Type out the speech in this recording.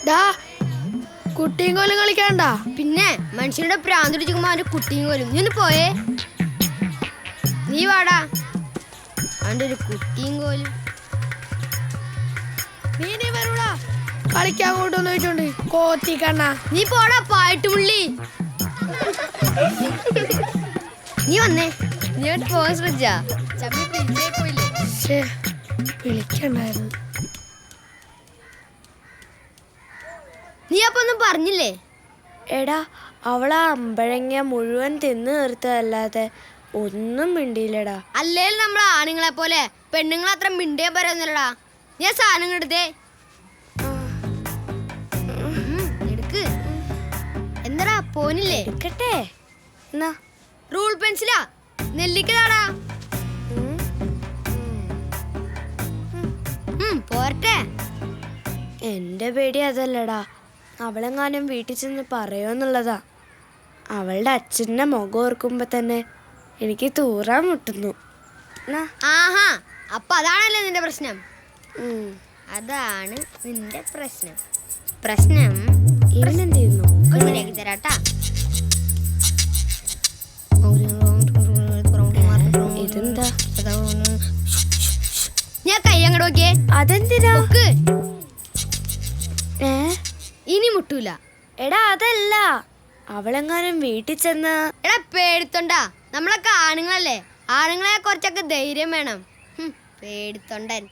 ഡാ കുട്ടിയും കോലും കളിക്കണ്ട. പിന്നെ മനുഷ്യരുടെ പ്രാന്തിടിച്ചുമ്പോ അവന്റെ കുട്ടിയും കോലും. നീ ഒന്ന് പോയേ. നീ വാടാ. അവന്റെ ഒരു കുട്ടിയും കോലും. നീ വരൂടാ. കളിക്കാൻ കൊണ്ടുവന്ന് വെച്ചോണ്ട് കോത്തിക്കണ്ണ. നീ പോടാ പായിട്ടുമുള്ളി. നീ വന്നേ. നീ പോകാൻ ശ്രദ്ധിച്ചാ ചമ്മി പിരിച്ചേ പോയില്ലേ. വിളിക്കണ്ടായിരുന്നു. നീ അപ്പൊ ഒന്നും പറഞ്ഞില്ലേ? എടാ അവളാ അമ്പഴങ്ങ മുഴുവൻ തിന്നു തീർത്തതല്ലാതെ ഒന്നും മിണ്ടിയില്ലടാ. അല്ലേലും നമ്മൾ ആണുങ്ങളെ പോലെ പെണ്ണുങ്ങൾ അത്ര മിണ്ടിയാ പറയുന്നില്ലടാ. ഞാൻ സാധനം എടുത്തേ. എടുക്ക്. എന്താടാ പോനില്ലേ? എടുക്കട്ടെ. എന്നാ റൂൾ പെൻസിലാ നെല്ലിക്കതാടാ. പോരട്ടെ. എന്റെ പേടി അതല്ലടാ, അവളെങ്ങാനും വീട്ടിൽ ചെന്ന് പറയുമെന്നുള്ളതാ. അവളുടെ അച്ഛൻ്റെ മുഖം ഓർക്കുമ്പോ തന്നെ എനിക്ക് തൂറാൻ മുട്ടുന്നു. ആഹാ, അപ്പൊ അതാണല്ലേ നിന്റെ പ്രശ്നം. അതാണ് നിന്റെ പ്രശ്നം. പ്രശ്നം ഇവനെന്ത് ചെയ്യുന്നു? ശരിയാക്കി തരാട്ടാ. ഇതെന്താ? ഞാൻ കൈ അങ്ങോട്ട് നോക്കിയേ. അതെന്തിനാ? ഇനി മുട്ടൂല. എടാ അതല്ല, അവളെങ്ങാനും വീട്ടിൽ ചെന്ന്. എടാ പേടിത്തൊണ്ടാ. നമ്മളൊക്കെ ആണുങ്ങളല്ലേ. ആണുങ്ങളെ കുറച്ചൊക്കെ ധൈര്യം വേണം. പേടിത്തൊണ്ടൻ.